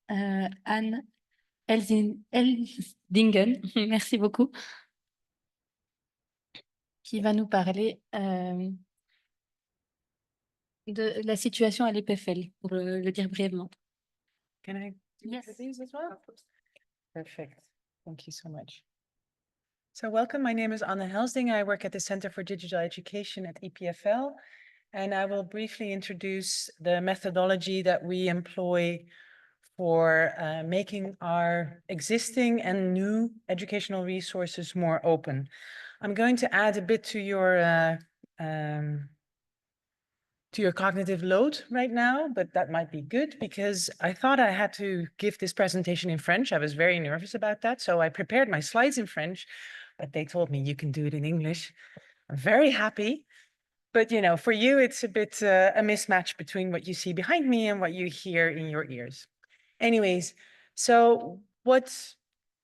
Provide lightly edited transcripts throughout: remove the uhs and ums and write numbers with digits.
Anne Elsdingen, merci beaucoup, qui va nous parler de la situation à l'EPFL, pour le dire brièvement. Can I Yes. these as well? Perfect. Thank you so much. So welcome, my name is Anne Helsding. I work at the Center for Digital Education at EPFL, and I will briefly introduce the methodology that we employ for making our existing and new educational resources more open. I'm going to add a bit to your cognitive load right now, but that might be good because I thought I had to give this presentation in French. I was very nervous about that. So I prepared my slides in French, but they told me you can do it in English. I'm very happy. But, you know, for you, it's a bit a mismatch between what you see behind me and what you hear in your ears. Anyways, so what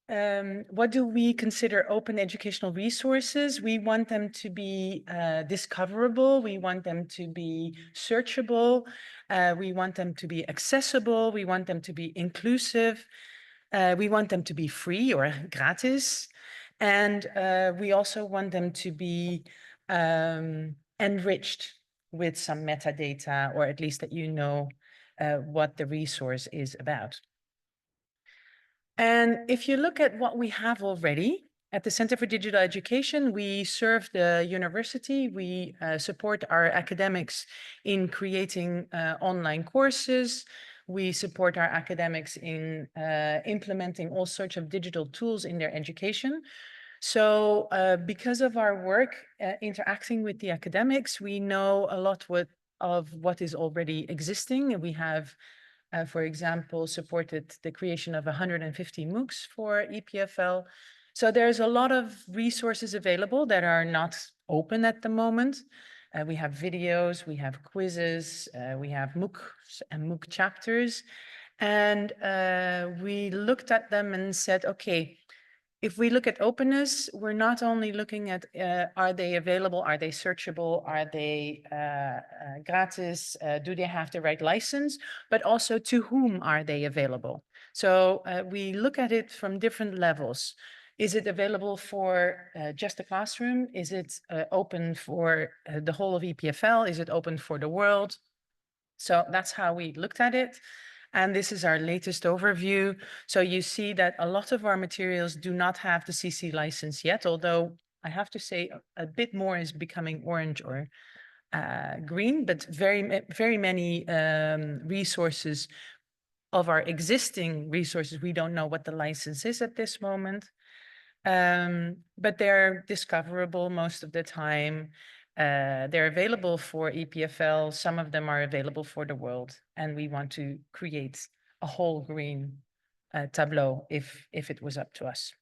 do we consider open educational resources? We want them to be discoverable. We want them to be searchable. We want them to be accessible. We want them to be inclusive. We want them to be free or gratis. And we also want them to be enriched with some metadata, or at least that you know what the resource is about. And if you look at what we have already, at the Center for Digital Education, we serve the university. We support our academics in creating online courses. We support our academics in implementing all sorts of digital tools in their education. So because of our work interacting with the academics, we know a lot of what is already existing. We have for example, supported the creation of 150 MOOCs for EPFL. So there's a lot of resources available that are not open at the moment. We have videos, we have quizzes, we have MOOCs and MOOC chapters. And we looked at them and said, okay, if we look at openness, we're not only looking at are they available, are they searchable, are they gratis, do they have the right license, but also to whom are they available? So we look at it from different levels. Is it available for just the classroom? Is it open for the whole of EPFL? Is it open for the world? So that's how we looked at it. And this is our latest overview. So you see that a lot of our materials do not have the CC license yet, although I have to say a bit more is becoming orange or green, but very many resources of our existing resources, we don't know what the license is at this moment. But they're discoverable most of the time. They're available for EPFL. Some of them are available for the world. And we want to create a whole green tableau if it was up to us.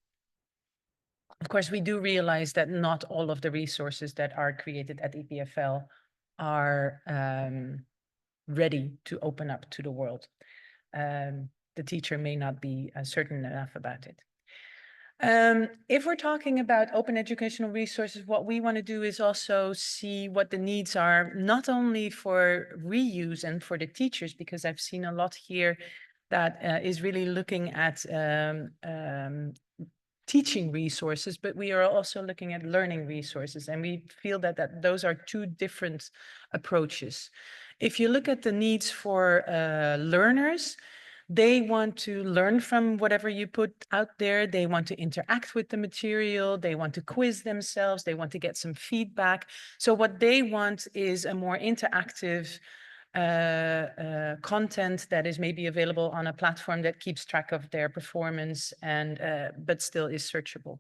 Of course, we do realize that not all of the resources that are created at EPFL are ready to open up to the world. The teacher may not be certain enough about it. If we're talking about open educational resources, what we want to do is also see what the needs are, not only for reuse and for the teachers, because I've seen a lot here that is really looking at teaching resources, but we are also looking at learning resources, and we feel that those are two different approaches. If you look at the needs for learners, they want to learn from whatever you put out there. They want to interact with the material. They want to quiz themselves. They want to get some feedback. So what they want is a more interactive content that is maybe available on a platform that keeps track of their performance and but still is searchable.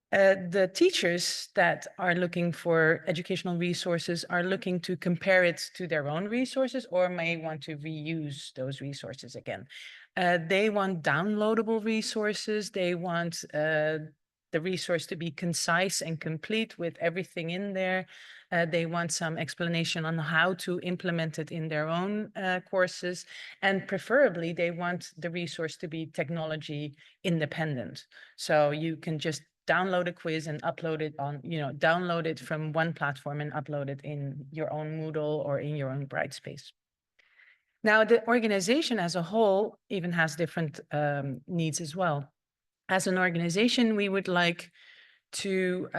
The teachers that are looking for educational resources are looking to compare it to their own resources or may want to reuse those resources again. They want downloadable resources. They want the resource to be concise and complete with everything in there. They want some explanation on how to implement it in their own courses. And preferably, they want the resource to be technology independent. So you can just download a quiz and upload it on, download it from one platform and upload it in your own Moodle or in your own Brightspace. Now, the organization as a whole even has different needs as well. As an organization, we would like to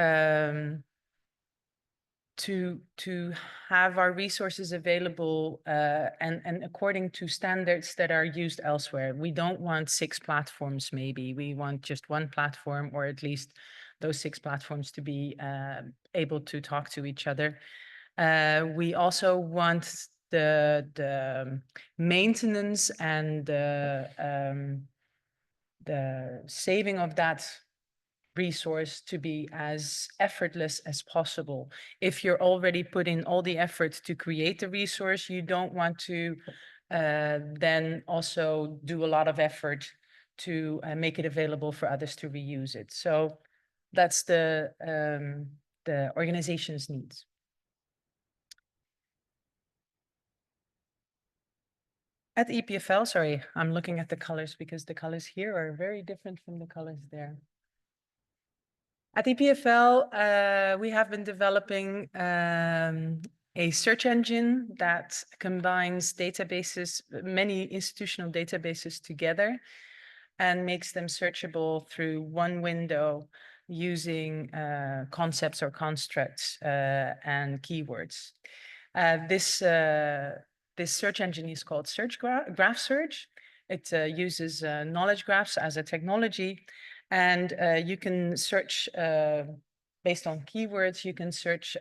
have our resources available and according to standards that are used elsewhere. We don't want 6 platforms, maybe. We want just 1 platform, or at least those 6 platforms to be able to talk to each other. We also want the maintenance and the saving of that resource to be as effortless as possible. If you're already putting all the effort to create the resource, you don't want to then also do a lot of effort to make it available for others to reuse it. So that's the organization's needs. At the EPFL, sorry, I'm looking at the colors because the colors here are very different from the colors there. At EPFL, we have been developing a search engine that combines databases, many institutional databases together, and makes them searchable through one window using concepts or constructs and keywords. This search engine is called Graph Search. It uses knowledge graphs as a technology. And you can search based on keywords. You can search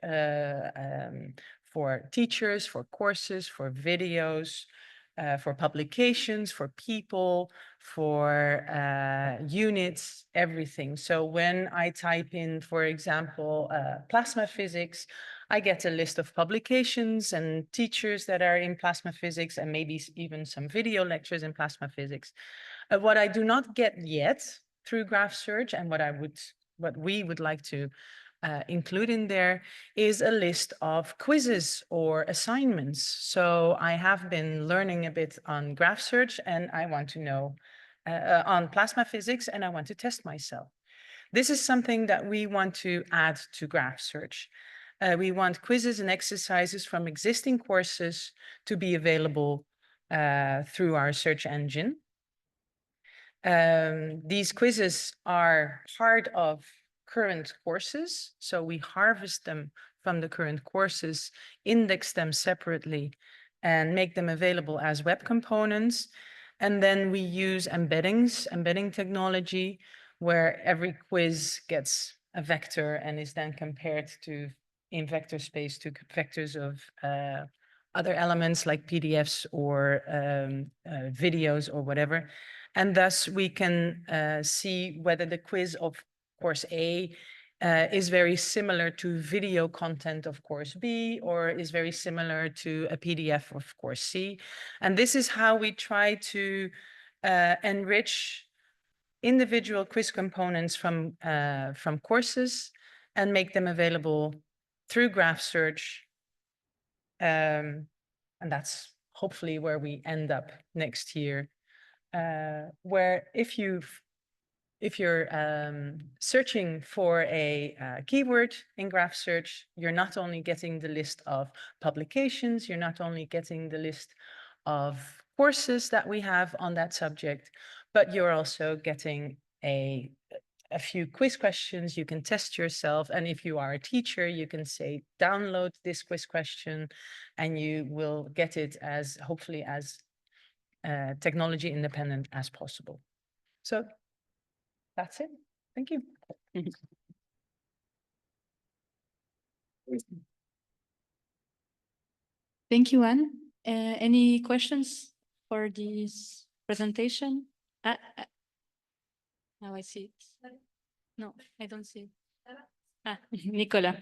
for teachers, for courses, for videos, for publications, for people, for units, everything. So when I type in, for example, plasma physics, I get a list of publications and teachers that are in plasma physics, and maybe even some video lectures in plasma physics. What I do not get yet through Graph Search, and what we would like to include in there, is a list of quizzes or assignments. So I have been learning a bit on Graph Search, and I want to know on plasma physics, and I want to test myself. This is something that we want to add to Graph Search. We want quizzes and exercises from existing courses to be available through our search engine. These quizzes are part of current courses, so we harvest them from the current courses, index them separately, and make them available as web components. And then we use embedding technology, where every quiz gets a vector and is then compared to, in vector space, to vectors of other elements like PDFs or videos or whatever. And thus we can see whether the quiz of course A is very similar to video content of course B, or is very similar to a PDF of course C. And this is how we try to enrich individual quiz components from courses and make them available through Graph Search. And that's hopefully where we end up next year. Where if you're searching for a keyword in Graph Search, you're not only getting the list of publications, you're not only getting the list of courses that we have on that subject, but you're also getting a few quiz questions. You can test yourself. And if you are a teacher, you can say, download this quiz question, and you will get it as hopefully as technology independent as possible. So that's it. Thank you. Thank you, Anne. Any questions for this presentation? Now I see it. No, I don't see it. Nicolas.